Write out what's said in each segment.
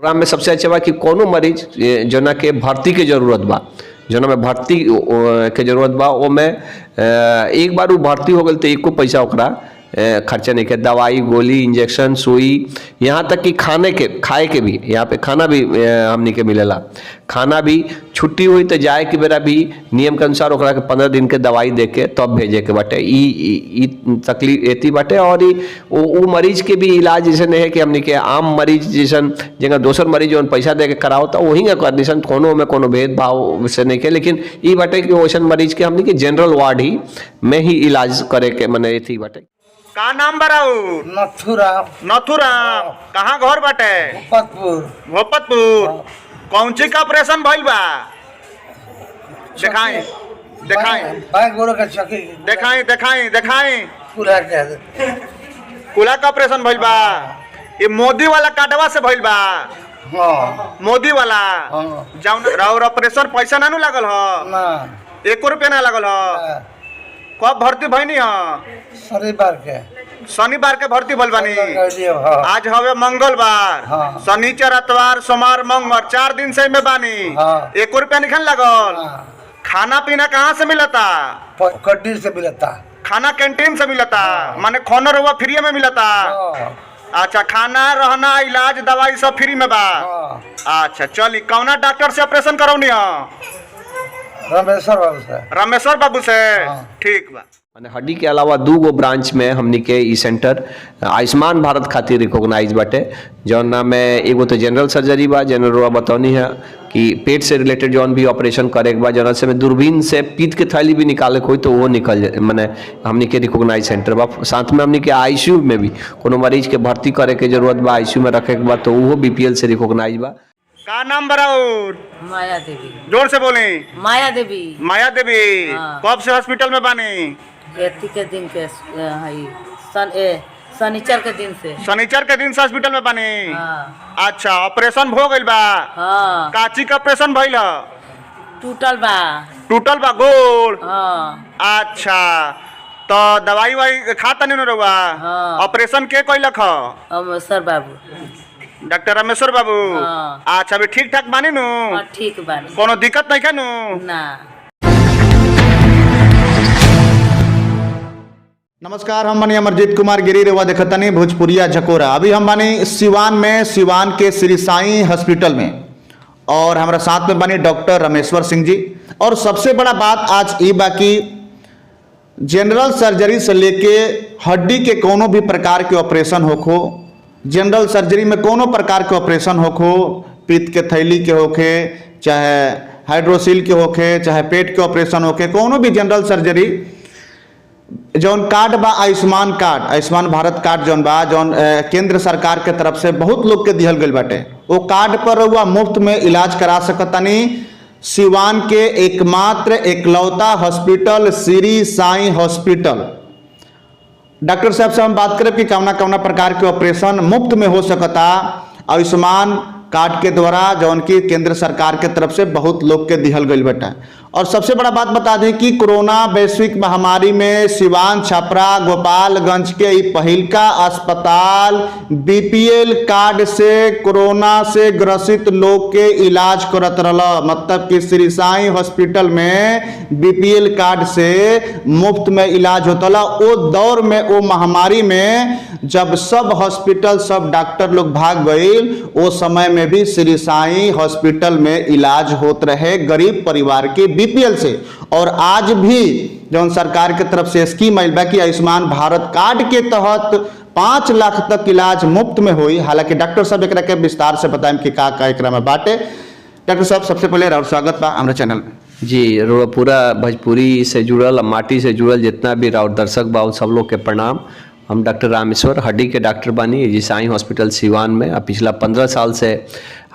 Programme में सबसे अच्छा बा कि कोनो मरीज जना के भर्ती के जरूरत बा, जना में भर्ती के जरूरत बा, वो में एक बार वो भर्ती हो गल तो एको पैसा ओकरा खर्चा नहीं के, दवाई गोली इंजेक्शन सुई, यहाँ तक कि खाए के भी यहाँ पे खाना भी हमनी के मिलेला। खाना भी छुट्टी हुई तो जाए के बेरा भी नियम के अनुसार ओकरा के 15 दिन के दवाई दे के तब भेजे के बाटे। ई तकलीफ एती बाटे। और वो मरीज के भी इलाज जैसे नहीं है कि हमनी के आम मरीज जैसन जगह दोसर मरीज जो पैसा दे के कराओ तो वही कंडीशन कोनो में कोनो भेदभाव से नहीं के, लेकिन ई बाटे कि वैसन मरीज के हमनी के जनरल वार्ड ही में ही इलाज करे के मने एथी बाटे। का नाम बराऊ? नथुराम। नथुराम। कहाँ घर बाटे? भोपतपुर। कौन ची का ऑपरेशन भइल बा? दिखाई बैग बोरो का चकी दिखाई कुला का ऑपरेशन भइल बा। ये मोदी वाला कार्डवा से भइल बा। हाँ मोदी वाला। हाँ और ऑपरेशन पैसा ना लागल हो? ना 1 रुपया ना लागल हो? कब भर्ती भइनी हो? शनिवार के भर्ती भइल बानी। आज हवे मंगलवार। शनिचर इतवार सोमवार मंगलवार 4 दिन से में बानी। 1 रुपया निकल लागल। खाना पीना कहाँ से मिलता? कैंटीन से मिलता। खाना कैंटीन से मिलता, माने खाना रहुआ फ्री में मिलता? अच्छा, खाना रहना इलाज दवाई सब फ्री में बा। अच्छा चली, कौना डॉक्टर से ऑपरेशन करौनी हो? रमेश्वर बाबू से। ठीक बा। माने हड्डी के अलावा 2 ब्रांच में हमनी के ई सेंटर आयुष्मान भारत खातिर रिकॉग्नाइज बाटे, जौन में एगो तो जनरल सर्जरी बा, जनरल बतौनी है कि पेट से रिलेटेड जौन भी ऑपरेशन करे के बा, जनरल से में दूरबीन से पीत के थैली भी निकाले कोई तो वो निकल जाए, माने हमनी के रिकॉग्नाइज सेंटर बा। साथ में हमनी के आईसीयू में भी कोनो मरीज के भर्ती करे के जरूरत बा, आईसीयू में रखे के बा तो वो बीपीएल से रिकॉग्नाइज बा। का नाम बराउर? माया देवी। जोर से बोले। माया देवी। माया देवी। कब से हॉस्पिटल में बानी? के दिन के शनिचर के दिन से। शनिचर के दिन से हॉस्पिटल में बानी। अच्छा, ऑपरेशन हो गइल बा? हाँ। काची का ऑपरेशन भइल? टूटल बा गोड़। अच्छा, तो दवाई वाई खाता नहीं रहुआ? ऑपरेशन के कइलक ह? रमेश्वर बाबू। डॉक्टर रमेश्वर बाबू। अच्छा, अभी ठीक ठाक बानी नु? ठीक बानी, कोनो दिक्कत नहीं है नु? ना। नमस्कार, हम बानी अमरजीत कुमार गिरी, रेवा देखतनी भोजपुरिया झकोरा। अभी हम बानी सिवान में, सिवान के श्री साईं हॉस्पिटल में, और हमारा साथ में बानी डॉक्टर रमेश्वर सिंह जी। और सबसे बड़ा बात आज ये बाकी जनरल सर्जरी से लेके हड्डी के कोनो भी प्रकार के ऑपरेशन होखो, जनरल सर्जरी में कोनो प्रकार के ऑपरेशन होखो, पित्त के थैली के होखे, चाहे हाइड्रोसील के होखे, चाहे पेट के ऑपरेशन होखे, कोनो भी जनरल सर्जरी जौन कार्ड बा आयुष्मान कार्ड, आयुष्मान भारत कार्ड जौन बा, जौन केंद्र सरकार के तरफ से बहुत लोग के दिहल गइल बाटे, वो कार्ड पर रहुआ मुफ्त में इलाज करा सकतानी। सिवान के एकमात्र एकलौता hospital Shri Sai hospital. Doctor साहब से हम बात करें कि कौना प्रकार के ऑपरेशन मुफ्त में हो सकता आयुष्मान कार्ड के द्वारा, जौन की केंद्र सरकार के तरफ से बहुत लोग के दिहल गइल बाटे। और सबसे बड़ा बात बता दें कि कोरोना वैश्विक महामारी में सिवान, छपरा, गोपालगंज के पहिलका अस्पताल बीपीएल कार्ड से कोरोना से ग्रसित लोग के इलाज करत रहला। मतलब कि श्री साईं हॉस्पिटल में बीपीएल कार्ड से मुफ्त में इलाज होता। वो दौर में, वो महामारी में जब सब हॉस्पिटल, सब डॉक्टर लोग भाग गए, वो समय में भी श्री साईं हॉस्पिटल में इलाज होत रहे गरीब परिवार के बीपीएल से। और आज भी जो सरकार के तरफ से स्कीम आइल बा कि आयुष्मान भारत कार्ड के तहत 5 लाख तक इलाज मुफ्त में हुई। हालांकि डॉक्टर साहब एकरा के विस्तार से बताएं कि का एकरा में बाटे। डॉक्टर साहब, सबसे पहले और स्वागत बा हमारे चैनल में। जी, पूरा भोजपुरी से जुड़ल, माटी से जुड़ल जितना भी राउर दर्शक बा सब लोग के प्रणाम। हम डॉक्टर रामेश्वर, हड्डी के डॉक्टर बानी जी साईं हॉस्पिटल सिवान में। अब पिछला 15 साल से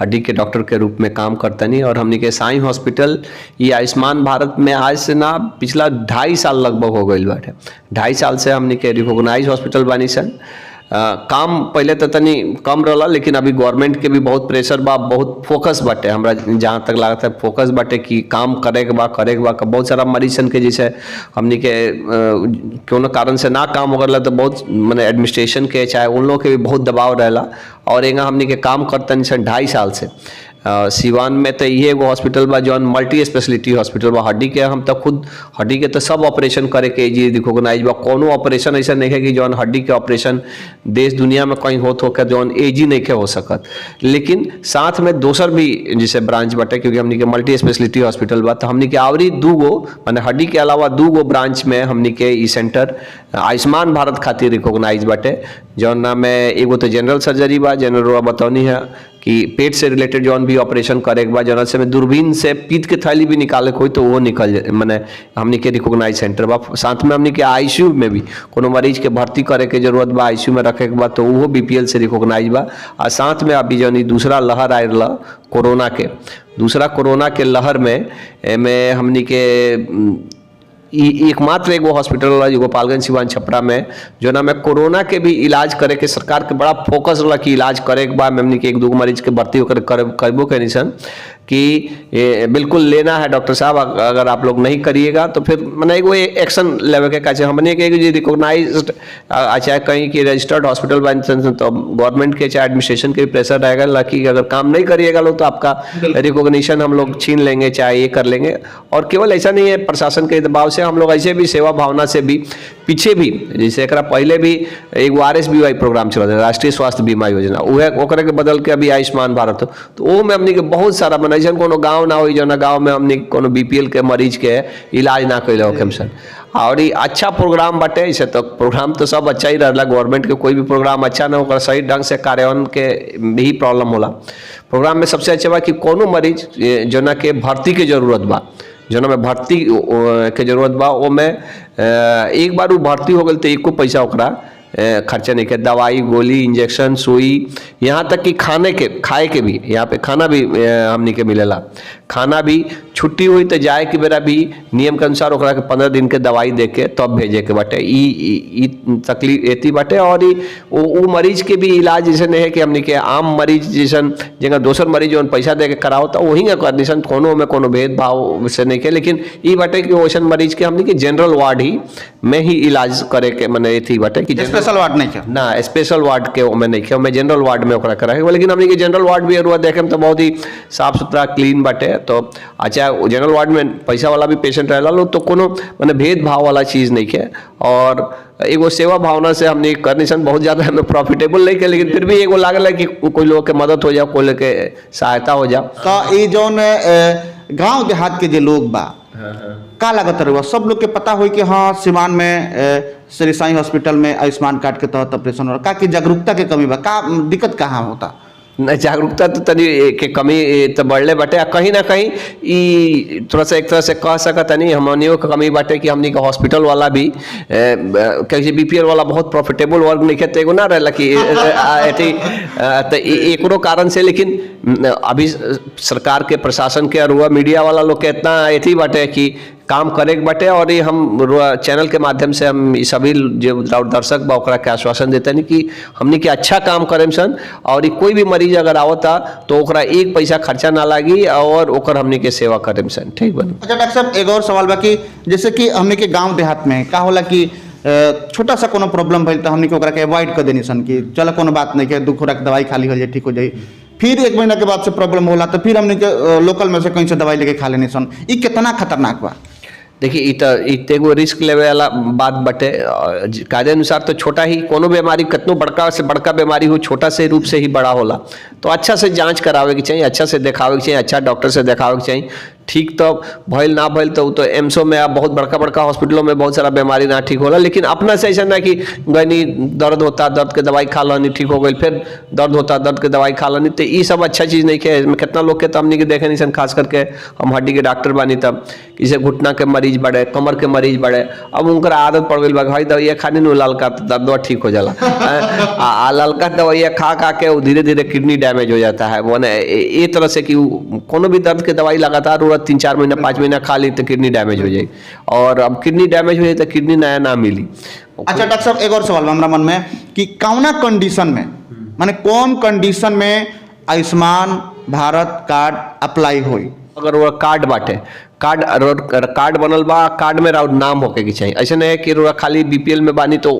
हड्डी के डॉक्टर के रूप में काम करतनी। और हमने के साईं हॉस्पिटल ये आयुष्मान भारत में आज से ना पिछला 2.5 साल लगभग हो गई बाटे। 2.5 साल से हमने के रिकॉग्नाइज हॉस्पिटल बानी सन। काम पहले तो तनी कम रहा, लेकिन अभी गवर्नमेंट के भी बहुत प्रेशर बा, बहुत फोकस बाटे। हमरा जहाँ तक लागत है फोकस बाटे कि काम करे के बा बहुत सारा मरीज सन के जैसे हमनी के कोनो कारण से ना काम हो गया तो बहुत माने एडमिनिस्ट्रेशन के चाहे उन लोग के भी बहुत दबाव रहेला। और यहाँ हमनी के काम करतन सन 2.5 साल से सिवान में तो ये एगो हॉस्पिटल बा जौन मल्टी स्पेशलिटी हॉस्पिटल बा। हड्डी के हम तो खुद हड्डी के तो सब ऑपरेशन करे के जी रिकॉग्नाइज बा। कोनो ऑपरेशन ऐसा नहीं है कि जौन हड्डी के ऑपरेशन देश दुनिया में कहीं होत होकर जौन एजी नहीं के हो सकत। लेकिन साथ में दोसर भी जैसे ब्रांच बाटे, क्योंकि हमनी के मल्टी स्पेशलिटी हॉस्पिटल बा तो हमनी के आवरी 2 गो माने हड्डी के अलावा 2 गो ब्रांच में हमनी के ई सेंटर आयुष्मान भारत खातिर रिकॉग्नाइज बाटे। जौन में एगो तो जनरल सर्जरी बा, जनरल बतौनी है कि पेट से रिलेटेड जौन भी ऑपरेशन करे के बाद जौन से में दूरबीन से पीत के थैली भी निकाले कोई तो वो निकल जाए, माने हमनी के रिकॉग्नाइज सेंटर बा। साथ में हमनी के आईसीयू में भी कोनो मरीज के भर्ती करे के जरूरत बा आईसीयू में रखे के बाद तो वो बीपीएल से रिकॉग्नाइज बा। और साथ में अभी जौन दूसरा लहर आयल कोरोना के, दूसरा कोरोना के लहर में हमनी के एकमात्र एगो हॉस्पिटल वाला जो गोपालगंज सिवान छपरा में जो ना में कोरोना के भी इलाज करे के सरकार के बड़ा फोकस रहा कि इलाज करे के बाद में हमनी के 1-2 मरीज के भर्ती होकर करबो के निशन कि बिल्कुल लेना है डॉक्टर साहब, अगर आप लोग नहीं करिएगा तो फिर मैंने एगो एक्शन लेवे के कैसे हमने के जो रिकॉग्नाइज्ड चाहे कहीं की रजिस्टर्ड हॉस्पिटल बन तो गवर्नमेंट के चाहे एडमिनिस्ट्रेशन के प्रेशर रहेगा कि अगर काम नहीं करिएगा लोग तो आपका रिकॉग्निशन हम लोग छीन लेंगे, चाहे ये कर लेंगे। और केवल ऐसा नहीं है प्रशासन के दबाव से, हम लोग ऐसे भी सेवा भावना से भी पीछे भी जैसे एक पहले भी एगो RSBY प्रोग्राम चल रहा है, राष्ट्रीय स्वास्थ्य बीमा योजना, वह के बदल के अभी आयुष्मान भारत हो तो वो में हमने के बहुत सारा ऐसा कोनो गाँव ना हो जो ना गाँव में हमने कोनो BPL के मरीज के इलाज ना कैले होके सन। और ये अच्छा प्रोग्राम बाटे, ऐसे तो प्रोग्राम तो सब अच्छा ही रहला, गवर्नमेंट के कोई भी प्रोग्राम अच्छा ना होकर सही ढंग से कार्यान्वयन के भी प्रॉब्लम होला। प्रोग्राम में सबसे अच्छा बा कि कोनो मरीज जो ना के भर्ती के जरूरत बा, जो ना में भर्ती के जरूरत बा वो में एक बार वो भर्ती हो गई तो एको पैसा ओकरा खर्चा नहीं के, दवाई गोली इंजेक्शन सुई, यहाँ तक कि खाए के भी यहाँ पे खाना भी हमनी के मिलेला। खाना भी छुट्टी हुई तो जाए के बेरा भी नियम के अनुसार ओकरा के 15 दिन के दवाई दे के तब भेजे के बाटे। ई तकलीफ एती बाटे। और वो मरीज के भी इलाज जैसे नहीं है कि हमनी के आम मरीज जैसन जगह दोसर मरीज जो पैसा दे के कराओ तो वही कंडीशन कोनो में कोनो भेदभाव से नहीं के। लेकिन ई बाटे कि वैसन मरीज के हमनी के जनरल वार्ड ही में ही इलाज करे के मने एथी बाटे कि स्पेशल वार्ड नहीं है ना, स्पेशल वार्ड के में नहीं है, जनरल वार्ड में ओकरा करा है। लेकिन हमनी के जनरल वार्ड भी अरुआ देखे में तो बहुत ही साफ सुथरा क्लीन बाटे। तो अच्छा जनरल वार्ड में पैसा वाला भी पेशेंट रहेला लोग तो कोनो माने भेदभाव वाला चीज नहीं है। और एगो सेवा भावना से हमने करनीसन बहुत ज्यादा हमें प्रॉफिटेबल नहीं है, लेकिन फिर भी एगो लागल है कि कोई लोग के मदद हो जाओ, कोई के सहायता हो जाओ। तो ये जौन गांव देहात के जो लोग बा का लागत रहुआ सब लोग के पता हो कि हाँ सिवान में श्री साईं हॉस्पिटल में आयुष्मान कार्ड के तहत ऑपरेशन हो रहा, का जागरूकता के कमी बा, का दिक्कत कहाँ होता? नहीं, जागरूकता तो तनी के कमी तो बढ़ले बाटे। कहीं ना कहीं ई थोड़ा सा एक तरह से कह सकत नहीं हमनियों का कमी बाटे कि हमनी का हॉस्पिटल वाला भी कहीं BPL वाला बहुत प्रॉफिटेबल वर्क नहीं कहते एगो ना रहला कि तो एकरो कारण से। लेकिन अभी सरकार के प्रशासन के और मीडिया वाला लोग के इतना एथी बाटे कि काम करे के बाटे। और ये हम चैनल के माध्यम से हम सभी जो दर्शक बा ओकरा के आश्वासन देते हैं कि हमनी के अच्छा काम करें सन। और कोई भी मरीज अगर आवता तो ओकरा एक पैसा खर्चा ना लागी और ओकर हमनी के सेवा करें सन। ठीक बन। अच्छा डॉक्टर साहब एक और सवाल बा कि जैसे कि हमनी के गांव देहात में का होला कि छोटा सा कोनो प्रॉब्लम भइल तो हमनी के ओकरा के अवॉइड कर देनी सन कि चलो कोनो बात नहीं के 2 खुराक दवाई खाली हो जाए ठीक हो जाए। फिर 1 महीना के बाद से प्रॉब्लम होला तो फिर हमनी के लोकल में से कहीं से दवाई लेके खा लेनी सन। ई कितना खतरनाक बा? देखिए एगो रिस्क लेवे वाला बात बटे। कायदे अनुसार तो छोटा ही कोनो बीमारी कितनो बड़का से बड़का बीमारी हो छोटा से रूप से ही बड़ा होला। तो अच्छा से जांच करावे के चाहिए, अच्छा से देखावे के चाहिए, अच्छा डॉक्टर से देखावे के चाहिए। ठीक तो भइल ना भइल तो एम्सो में आप बहुत बड़का हॉस्पिटलों में बहुत सारा बीमारी ना ठीक होला। लेकिन अपना से ऐसा ना कि गनी दर्द होता दर्द के दवाई खा लो नहीं ठीक हो गई, फिर दर्द होता दर्द के दवाई खा लो नहीं, तो ये सब अच्छा चीज़ नहीं है। इसमें कितना लोग के तो हमने के देखे नहीं सन, खास करके हम हड्डी के डॉक्टर बानी तब किसी घुटना के मरीज बढ़े, कमर के मरीज बढ़े, अब उनका आदत पड़ गई भाई दवाइया खाने नहीं लालका दर्द ठीक हो जाला। लालका दवाइया खा के धीरे धीरे किडनी डैमेज हो जाता है। वो ये तरह से कि कोनो भी दर्द के दवाई लगातार 3-4 महीना 5 महीना खा ली तो किडनी डैमेज हो जाएगी। और अब किडनी डैमेज हो जाए तो किडनी नया ना मिली। अच्छा डॉक्टर साहब, एक और सवाल बा हमरा मन में कि कौना कंडीशन में, माने कौन कंडीशन में आयुष्मान भारत कार्ड अप्लाई होई? अगर वो कार्ड बाटे, कार्ड बनल बा, कार्ड में राउर नाम होके के चाहिए। ऐसे नहीं है कि रोरा खाली बीपीएल में बानी तो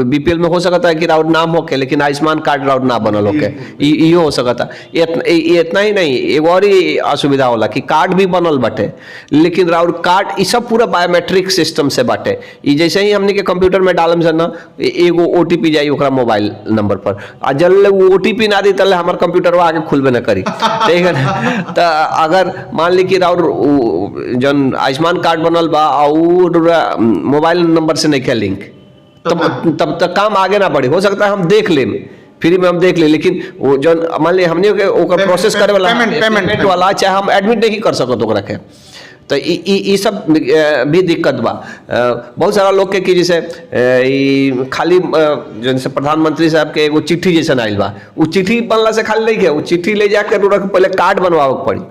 बीपीएल में हो सकता है कि राउर नाम होके लेकिन आयुष्मान कार्ड राउर ना बनल होके, इहो हो सकता। इतना ही नहीं, एक और ही असुविधा होला कि कार्ड भी बनल बाटे लेकिन राउर कार्ड ई सब पूरा बायोमेट्रिक सिस्टम से बाटे। ई जैसे ही हमने के कंप्यूटर में डालम से ना एगो ओटीपी जाई ओकरा मोबाइल नंबर पर, आ जल्ले वो ओटीपी ना दी तले हमार कंप्यूटर आगे खुलबे ना करी, ठीक है ना। तो अगर मान ली कि राउर जन आयुष्मान कार्ड बनल बा और मोबाइल नंबर से नहीं किया लिंक, तब तक काम आगे ना बढ़े। हो सकता है हम देख लें, फ्री में हम देख ले, लेकिन वो जन मान ली हमने ओकर प्रोसेस करे वाला पेमेंट वाला चाहे हम एडमिट नहीं कर सकत ओकरा के, तो ये सब भी दिक्कत बा। बहुत सारा लोग के कि जैसे खाली जैसे प्रधानमंत्री साहब के एगो चिट्ठी जैसे आयल बा, वो चिट्ठी बनला से खाली नहीं है, वो चिट्ठी ले जाकर पहले कार्ड बनवावे पड़ी।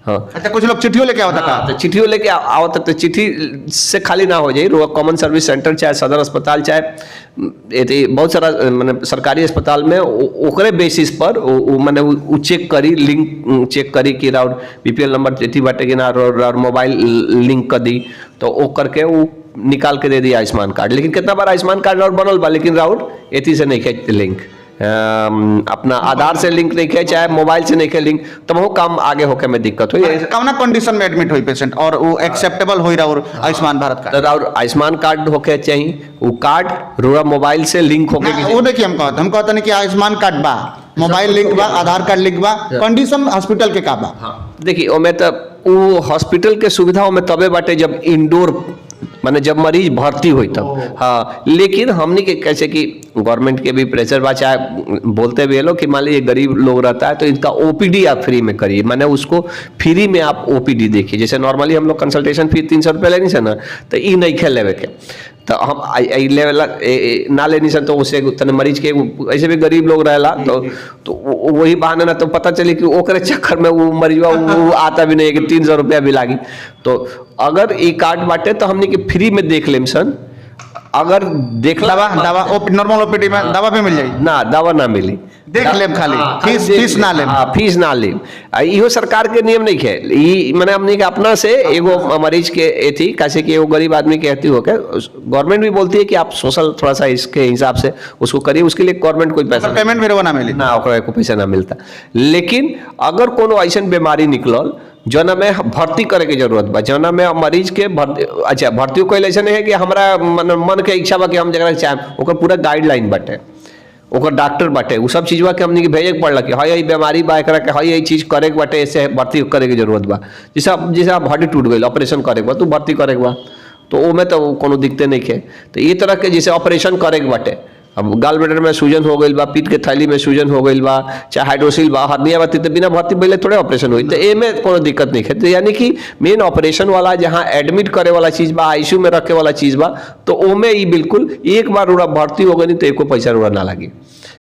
हाँ, अच्छा कुछ लोग चिट्ठियों लेके आवता का? तो चिट्ठियों लेके आवता, तो चिट्ठी से खाली ना हो जाए। वो कॉमन सर्विस सेंटर चाहे सदर अस्पताल चाहे बहुत सारा मैंने सरकारी अस्पताल में ओकरे बेसिस पर मैंने वो चेक करी, लिंक चेक करी कि राउर बीपीएल नंबर चिट्ठी बाटे कि ना, और मोबाइल लिंक कर दी तो वो करके वो निकाल के दे दी आयुष्मान कार्ड। लेकिन कितना बार आयुष्मान कार्ड राउर बनल बा लेकिन राउर एथी से नहीं खेच लिंक, अपना आधार से लिंक नहीं किया चाहे मोबाइल से नहीं किया लिंक, तब वो काम आगे होके में दिक्कत हुई। कौना कंडीशन में एडमिट हुई पेशेंट और वो एक्सेप्टेबल होई रहा और आयुष्मान भारत कार्ड? और आयुष्मान कार्ड होके चाहिए, वो कार्ड रोरा मोबाइल से लिंक होके वो देखिए हम कहते नहीं कि आयुष्मान कार्ड बा, मोबाइल लिंक बा, आधार कार्ड लिंक बा, कंडीशन हॉस्पिटल के का बा? देखिए ओमे तो वो हॉस्पिटल के सुविधा में तबे बाटे जब इंडोर माने जब मरीज भर्ती हुई तब। हाँ, लेकिन हमने के कैसे कि गवर्नमेंट के भी प्रेशर बा, चाहे बोलते भी है लोग कि मान लीजिए गरीब लोग रहता है तो इनका ओपीडी आप फ्री में करिए, माने उसको फ्री में आप ओपीडी देखिए। जैसे नॉर्मली हम लोग कंसल्टेशन फी 300 रुपये लेनी से ना, तो ई नहीं खेल लेवे के, तो हम लेवल ना लेनी से तो उसे तने मरीज के ऐसे भी गरीब लोग रहेला तो वही बहाने ना तो पता चले कि ओकरे चक्कर में वो मरीजवा वो आता भी नहीं है कि 300 रुपया भी लागी। तो अगर ये कार्ड बाटे तो हमने के फ्री में देख लेम सन, अगर देख दवा नॉर्मल ओपीडी में दवा भी मिल जाएगी ना, दवा ना मिली, देख लेम खाली, फीस ना लेम। हाँ, फीस ना लेम। इहो सरकार के नियम नहीं है, ई माने हमने के अपना से एगो मरीज के एथी कैसे कि वो गरीब आदमी के एथी होके गवर्नमेंट भी बोलती है कि आप सोशल थोड़ा सा इसके हिसाब से उसको करिए, उसके लिए गवर्नमेंट कोई पैसा पेमेंट मेरे ना मिली ना, ओकरा को पैसा ना मिलता। लेकिन अगर कोनो ऐसा बीमारी निकलल जना में भर्ती करे के जरूरत बा, जना में मरीज के भर्ती कोई ऐसा नहीं है कि हमारा मन के इच्छा बा कि हम जगह चाहे, ओकर पूरा गाइडलाइन बाटे, ओकर डॉक्टर बाटे, वो सब चीज़ बा के हमने भेजे के पड़ला कि हाँ यही बीमारी बा, एकरा के हाँ यही चीज़ करे के बाटे, ऐसे भर्ती करे के जरूरत बा। जैसे आप हड्डी टूट गई ऑपरेशन करे के बा तो भर्ती करे के बा, तो ओमे तो कोनो दिक्कत नहीं है। तो ये तरह के जैसे ऑपरेशन करे के बाटे, अब गाल ब्लैडर में सूजन हो गई बा, पीठ के थैली में सूजन हो गई बा, चाहे हाइड्रोसिल बा, हर्निया बा, तो बिना भर्ती पहले थोड़े ऑपरेशन हुई, तो ए में कोनो दिक्कत नहीं है। तो यानी कि मेन ऑपरेशन वाला जहाँ एडमिट करे वाला चीज़ बा, आईसीयू में रखे वाला चीज़ बा, तो ओमे ही बिल्कुल एक बार उड़ा भर्ती हो गई तो एको पैसा उड़ा ना लगी।